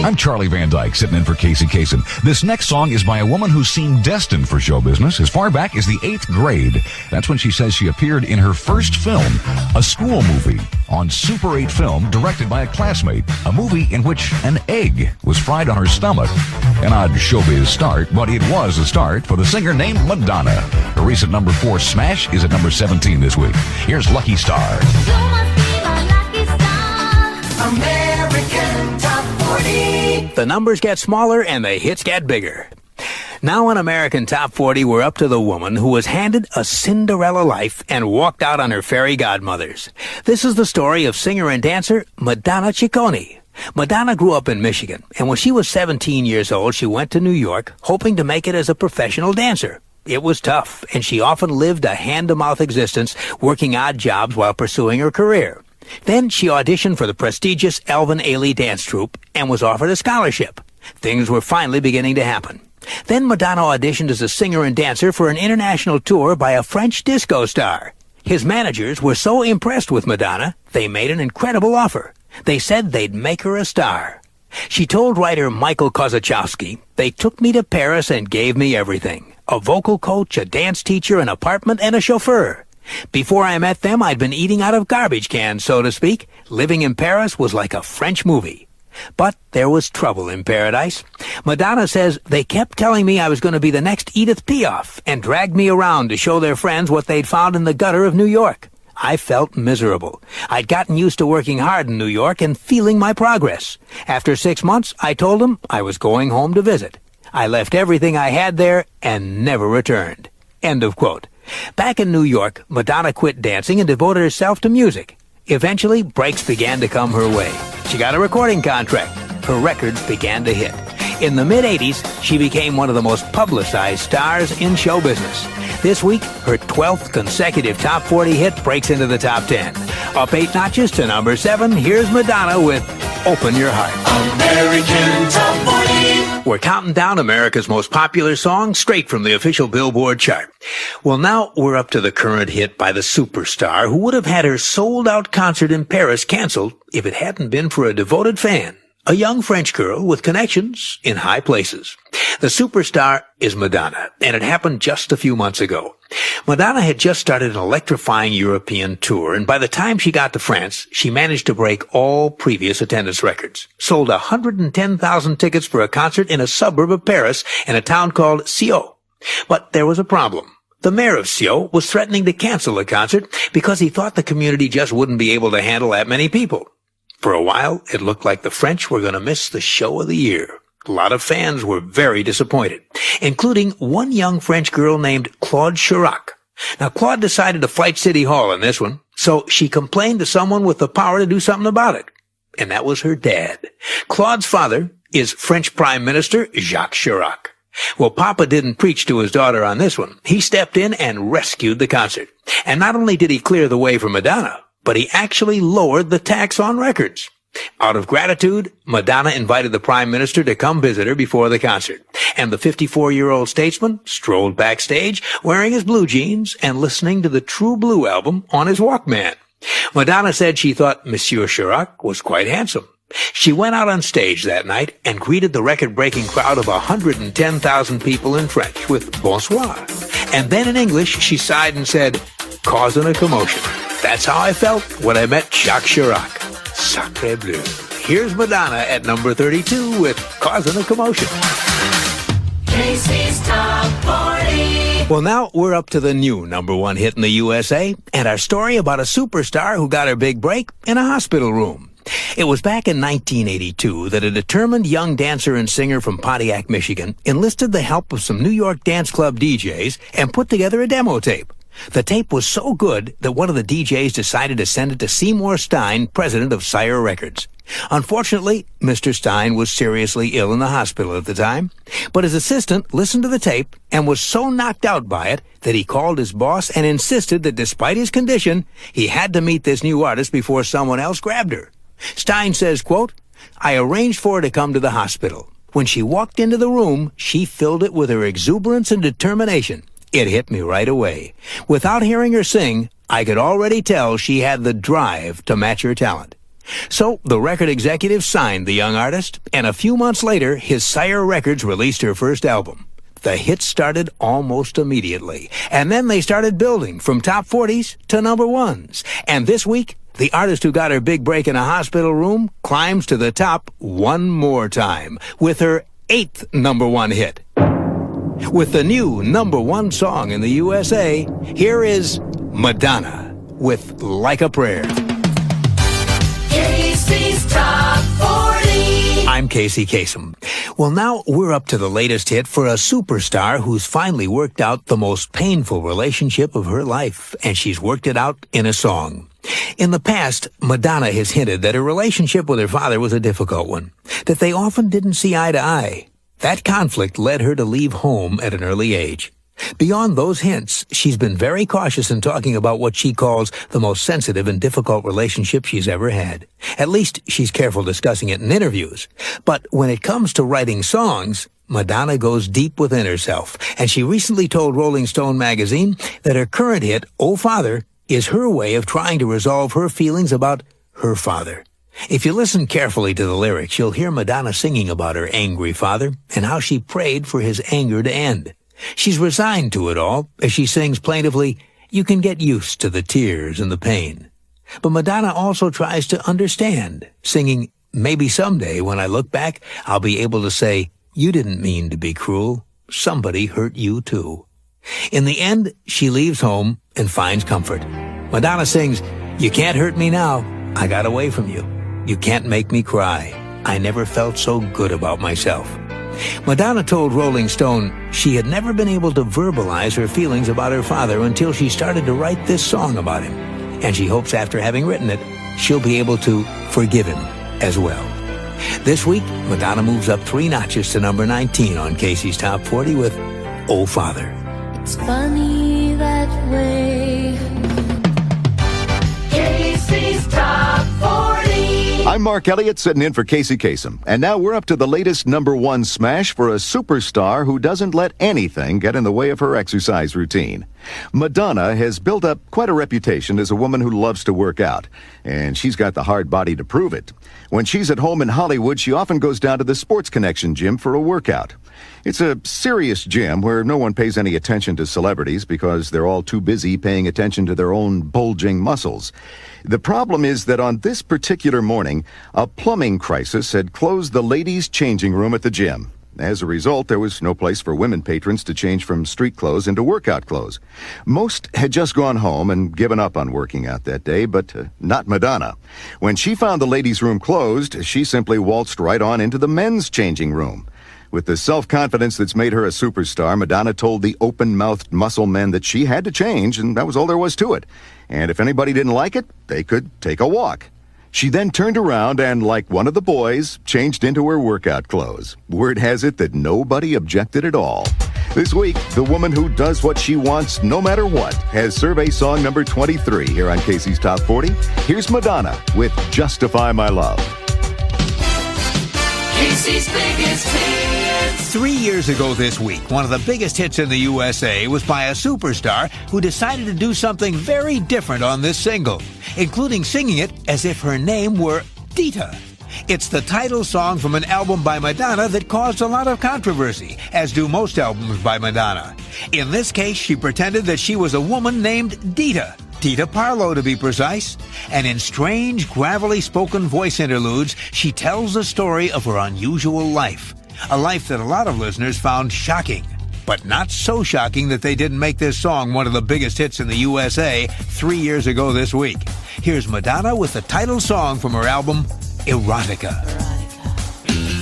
I'm Charlie van Dyke, sitting in for Casey Kasem. This next song is by a woman who seemed destined for show business as far back as the 8th grade. That's when she says she appeared in her first film, a school movie, on Super 8 film, directed by a classmate. A movie in which an egg was fried on her stomach. An odd showbiz start, but it was a start for the singer named Madonna. Her recent number 4 smash is at number 17 this week. Here's Lucky Star. American Top 40. The numbers get smaller and the hits get bigger. Now on American Top 40, we're up to the woman who was handed a Cinderella life and walked out on her fairy godmothers. This is the story of singer and dancer Madonna Ciccone. Madonna grew up in Michigan, and when she was 17 years old, she went to New York, hoping to make it as a professional dancer. It was tough, and she often lived a hand-to-mouth existence, working odd jobs while pursuing her career. Then she auditioned for the prestigious Alvin Ailey dance troupe and was offered a scholarship. Things were finally beginning to happen. Then Madonna auditioned as a singer and dancer for an international tour by a French disco star. His managers were so impressed with Madonna, they made an incredible offer. They said they'd make her a star. She told writer Michael Kozachowski, "They took me to Paris and gave me everything. A vocal coach, a dance teacher, an apartment, and a chauffeur. Before I met them, I'd been eating out of garbage cans, so to speak. Living in Paris was like a French movie." But there was trouble in paradise. Madonna says, "They kept telling me I was going to be the next Edith Piaf and dragged me around to show their friends what they'd found in the gutter of New York. I felt miserable. I'd gotten used to working hard in New York and feeling my progress. After 6 months, I told them I was going home to visit. I left everything I had there and never returned." End of quote. Back in New York, Madonna quit dancing and devoted herself to music. Eventually, breaks began to come her way. She got a recording contract. Her records began to hit. In the mid-'80s, she became one of the most publicized stars in show business. This week, her 12th consecutive Top 40 hit breaks into the Top 10. Up 8 notches to number 7, here's Madonna with Open Your Heart. American Top 40. We're counting down America's most popular song straight from the official Billboard chart. Well, now we're up to the current hit by the superstar who would have had her sold-out concert in Paris canceled if it hadn't been for a devoted fan, a young French girl with connections in high places. The superstar is Madonna, and it happened just a few months ago. Madonna had just started an electrifying European tour, and by the time she got to France, she managed to break all previous attendance records. Sold 110,000 tickets for a concert in a suburb of Paris in a town called Sceaux. But there was a problem. The mayor of Sceaux was threatening to cancel the concert because he thought the community just wouldn't be able to handle that many people. For a while, it looked like the French were going to miss the show of the year. A lot of fans were very disappointed, including one young French girl named Claude Chirac. Now, Claude decided to fight City Hall in this one, so she complained to someone with the power to do something about it. And that was her dad. Claude's father is French Prime Minister Jacques Chirac. Well, Papa didn't preach to his daughter on this one. He stepped in and rescued the concert. And not only did he clear the way for Madonna, but he actually lowered the tax on records. Out of gratitude, Madonna invited the Prime Minister to come visit her before the concert. And the 54-year-old statesman strolled backstage wearing his blue jeans and listening to the True Blue album on his Walkman. Madonna said she thought Monsieur Chirac was quite handsome. She went out on stage that night and greeted the record-breaking crowd of 110,000 people in French with bonsoir. And then in English, she sighed and said, "Causing a commotion. That's how I felt when I met Jacques Chirac. Sacré bleu." Here's Madonna at number 32 with Causing a Commotion. Casey's Top 40. Well, now we're up to the new number 1 hit in the USA and our story about a superstar who got her big break in a hospital room. It was back in 1982 that a determined young dancer and singer from Pontiac, Michigan, enlisted the help of some New York dance club DJs and put together a demo tape. The tape was so good that one of the DJs decided to send it to Seymour Stein, president of Sire Records. Unfortunately, Mr. Stein was seriously ill in the hospital at the time, but his assistant listened to the tape and was so knocked out by it that he called his boss and insisted that despite his condition, he had to meet this new artist before someone else grabbed her. Stein says, quote, "I arranged for her to come to the hospital. When she walked into the room, she filled it with her exuberance and determination. It hit me right away. Without hearing her sing, I could already tell she had the drive to match her talent. So the record executive signed the young artist, and a few months later, his Sire Records released her first album. The hits started almost immediately, and then they started building from top 40s to number ones. And this week, the artist who got her big break in a hospital room climbs to the top one more time with her 8th number one hit. With the new number one song in the USA, here is Madonna with Like a Prayer. Casey's Top 40. I'm Casey Kasem. Well, now we're up to the latest hit for a superstar who's finally worked out the most painful relationship of her life, and she's worked it out in a song. In the past, Madonna has hinted that her relationship with her father was a difficult one, that they often didn't see eye to eye. That conflict led her to leave home at an early age. Beyond those hints, she's been very cautious in talking about what she calls the most sensitive and difficult relationship she's ever had. At least she's careful discussing it in interviews. But when it comes to writing songs, Madonna goes deep within herself, and she recently told Rolling Stone magazine that her current hit, Oh Father, is her way of trying to resolve her feelings about her father. If you listen carefully to the lyrics, you'll hear Madonna singing about her angry father and how she prayed for his anger to end. She's resigned to it all as she sings plaintively, "You can get used to the tears and the pain." But Madonna also tries to understand, singing, "Maybe someday when I look back, I'll be able to say, you didn't mean to be cruel. Somebody hurt you too." In the end, she leaves home and finds comfort. Madonna sings, "You can't hurt me now. I got away from you. You can't make me cry. I never felt so good about myself." Madonna told Rolling Stone she had never been able to verbalize her feelings about her father until she started to write this song about him. And she hopes after having written it, she'll be able to forgive him as well. This week, Madonna moves up 3 notches to number 19 on Casey's Top 40 with Oh Father. It's funny that way. Casey's Top 40. I'm Mark Elliott, sitting in for Casey Kasem. And now we're up to the latest number one smash for a superstar who doesn't let anything get in the way of her exercise routine. Madonna has built up quite a reputation as a woman who loves to work out, and she's got the hard body to prove it. When she's at home in Hollywood, she often goes down to the Sports Connection gym for a workout. It's a serious gym where no one pays any attention to celebrities because they're all too busy paying attention to their own bulging muscles. The problem is that on this particular morning, a plumbing crisis had closed the ladies' changing room at the gym. As a result, there was no place for women patrons to change from street clothes into workout clothes. Most had just gone home and given up on working out that day, but not Madonna. When she found the ladies' room closed, she simply waltzed right on into the men's changing room. With the self-confidence that's made her a superstar, Madonna told the open-mouthed muscle men that she had to change, and that was all there was to it. And if anybody didn't like it, they could take a walk. She then turned around and, like one of the boys, changed into her workout clothes. Word has it that nobody objected at all. This week, the woman who does what she wants no matter what has survey song number 23 here on Casey's Top 40. Here's Madonna with Justify My Love. Casey's biggest hits. 3 years ago this week, one of the biggest hits in the USA was by a superstar who decided to do something very different on this single, including singing it as if her name were Dita. It's the title song from an album by Madonna that caused a lot of controversy, as do most albums by Madonna. In this case, she pretended that she was a woman named Dita. Dita Parlow, to be precise. And in strange, gravelly spoken voice interludes, she tells the story of her unusual life. A life that a lot of listeners found shocking. But not so shocking that they didn't make this song one of the biggest hits in the USA 3 years ago this week. Here's Madonna with the title song from her album, Erotica.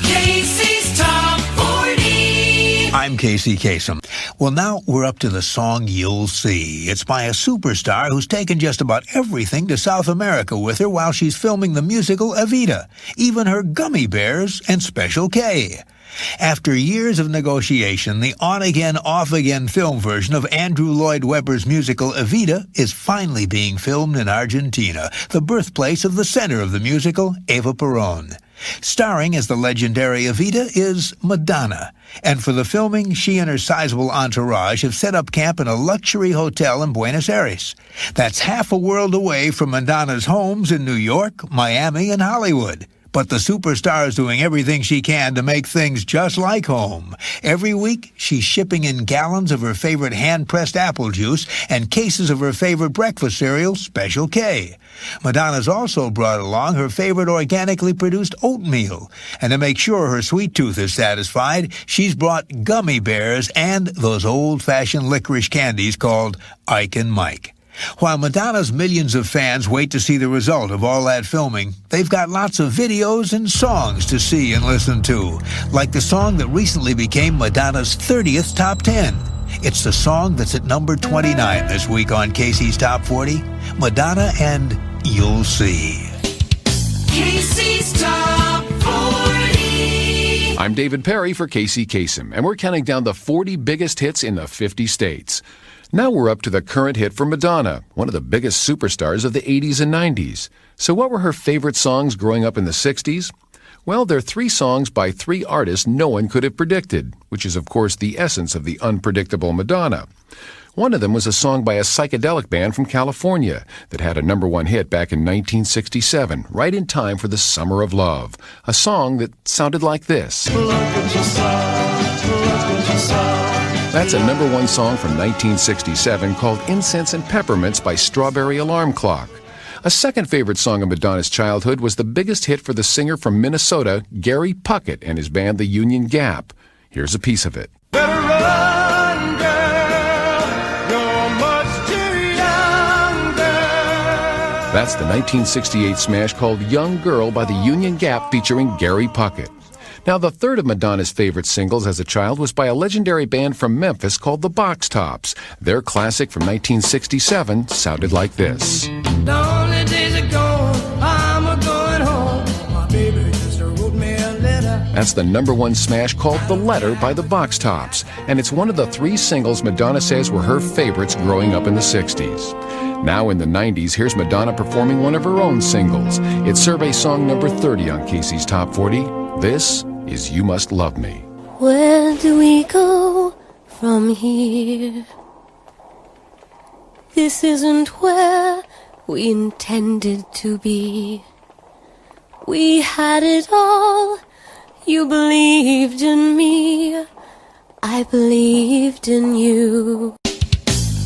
Casey's Top 40. I'm Casey Kasem. Well, now we're up to the song You'll See. It's by a superstar who's taken just about everything to South America with her while she's filming the musical Evita, even her gummy bears and Special K. After years of negotiation, the on-again, off-again film version of Andrew Lloyd Webber's musical Evita is finally being filmed in Argentina, the birthplace of the center of the musical, Eva Perón. Starring as the legendary Evita is Madonna. And for the filming, she and her sizable entourage have set up camp in a luxury hotel in Buenos Aires. That's half a world away from Madonna's homes in New York, Miami, and Hollywood. But the superstar is doing everything she can to make things just like home. Every week, she's shipping in gallons of her favorite hand-pressed apple juice and cases of her favorite breakfast cereal, Special K. Madonna's also brought along her favorite organically produced oatmeal. And to make sure her sweet tooth is satisfied, she's brought gummy bears and those old-fashioned licorice candies called Ike and Mike. While Madonna's millions of fans wait to see the result of all that filming, they've got lots of videos and songs to see and listen to, like the song that recently became Madonna's 30th Top 10. It's the song that's at number 29 this week on Casey's Top 40, Madonna and You'll See. Casey's Top 40. I'm David Perry for Casey Kasem, and we're counting down the 40 biggest hits in the 50 states. Now we're up to the current hit for Madonna, one of the biggest superstars of the 80s and 90s. So what were her favorite songs growing up in the 60s? Well, they're 3 songs by 3 artists no one could have predicted, which is of course the essence of the unpredictable Madonna. One of them was a song by a psychedelic band from California that had a #1 hit back in 1967, right in time for the Summer of Love, a song that sounded like this. That's a #1 song from 1967 called Incense and Peppermints by Strawberry Alarm Clock. A second favorite song of Madonna's childhood was the biggest hit for the singer from Minnesota, Gary Puckett, and his band The Union Gap. Here's a piece of it. Better run, girl, you're much too young, girl. That's the 1968 smash called Young Girl by The Union Gap featuring Gary Puckett. Now, the third of Madonna's favorite singles as a child was by a legendary band from Memphis called the Box Tops. Their classic from 1967 sounded like this. Lonely days are gone, I'm a-going home. My baby just wrote me a letter. That's the #1 smash called The Letter by the Box Tops, and it's one of the 3 singles Madonna says were her favorites growing up in the 60s. Now in the 90s, here's Madonna performing one of her own singles. It's survey song number 30 on Casey's Top 40. This is You Must Love Me. Where do we go from here? This isn't where we intended to be. We had it all. You believed in me. I believed in you.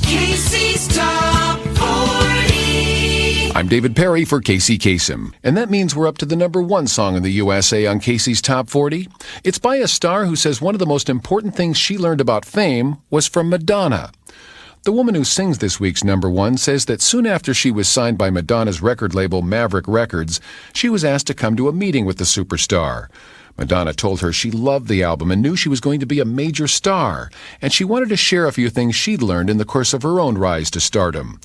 Casey's Top 40. I'm David Perry for Casey Kasem, and that means we're up to the #1 song in the USA on Casey's Top 40. It's by a star who says one of the most important things she learned about fame was from Madonna. The woman who sings this week's #1 says that soon after she was signed by Madonna's record label Maverick Records, she was asked to come to a meeting with the superstar. Madonna told her she loved the album and knew she was going to be a major star, and she wanted to share a few things she'd learned in the course of her own rise to stardom.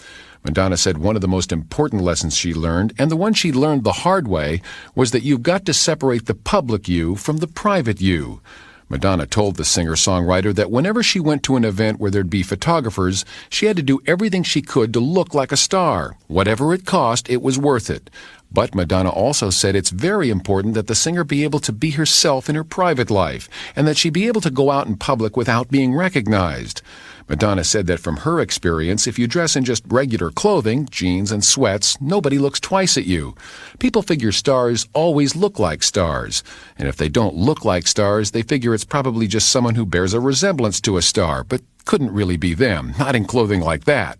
Madonna said one of the most important lessons she learned, and the one she learned the hard way, was that you've got to separate the public you from the private you. Madonna told the singer-songwriter that whenever she went to an event where there'd be photographers, she had to do everything she could to look like a star. Whatever it cost, it was worth it. But Madonna also said it's very important that the singer be able to be herself in her private life, and that she be able to go out in public without being recognized. Madonna said that from her experience, if you dress in just regular clothing, jeans and sweats, nobody looks twice at you. People figure stars always look like stars. And if they don't look like stars, they figure it's probably just someone who bears a resemblance to a star, but couldn't really be them, not in clothing like that.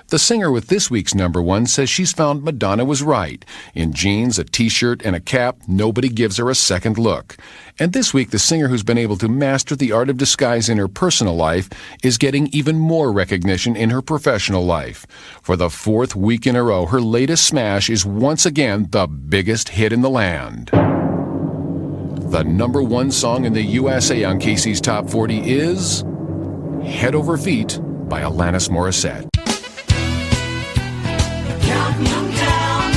The singer with this week's #1 says she's found Madonna was right. In jeans, a t-shirt, and a cap, nobody gives her a second look. And this week, the singer who's been able to master the art of disguise in her personal life is getting even more recognition in her professional life. For the 4th week in a row, her latest smash is once again the biggest hit in the land. The #1 song in the USA on Casey's Top 40 is Head Over Feet by Alanis Morissette. Counting them down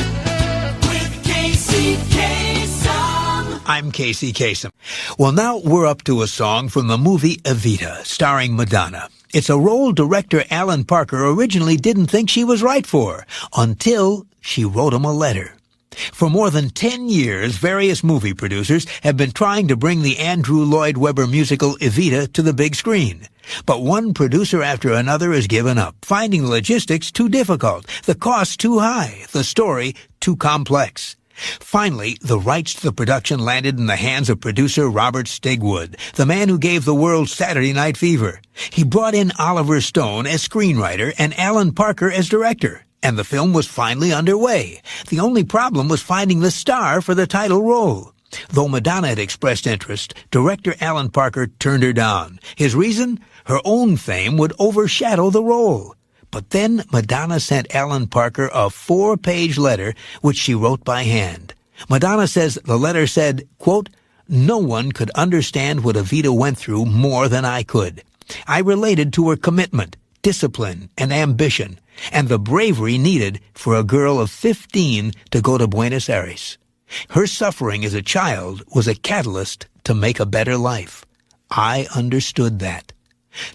with Casey Kasem. I'm Casey Kasem. Well, now we're up to a song from the movie Evita, starring Madonna. It's a role director Alan Parker originally didn't think she was right for, until she wrote him a letter. For more than 10 years, various movie producers have been trying to bring the Andrew Lloyd Webber musical Evita to the big screen. But one producer after another has given up, finding the logistics too difficult, the cost too high, the story too complex. Finally, the rights to the production landed in the hands of producer Robert Stigwood, the man who gave the world Saturday Night Fever. He brought in Oliver Stone as screenwriter and Alan Parker as director, and the film was finally underway. The only problem was finding the star for the title role. Though Madonna had expressed interest, director Alan Parker turned her down. His reason? Her own fame would overshadow the role. But then Madonna sent Alan Parker a 4-page letter which she wrote by hand. Madonna says the letter said, quote, "No one could understand what Evita went through more than I could. I related to her commitment, discipline, and ambition, and the bravery needed for a girl of 15 to go to Buenos Aires. Her suffering as a child was a catalyst to make a better life. I understood that."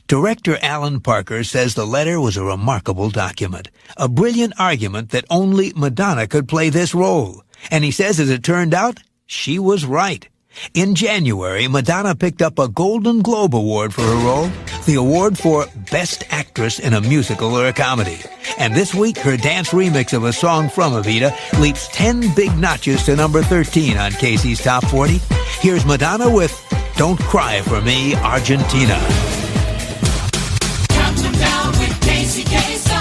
Director Alan Parker says the letter was a remarkable document, a brilliant argument that only Madonna could play this role. And he says, as it turned out, she was right. In January, Madonna picked up a Golden Globe Award for her role, the award for Best Actress in a Musical or a Comedy. And this week, her dance remix of a song from Evita leaps 10 big notches to number 13 on Casey's Top 40. Here's Madonna with Don't Cry for Me, Argentina. Counting down with Casey Kasem.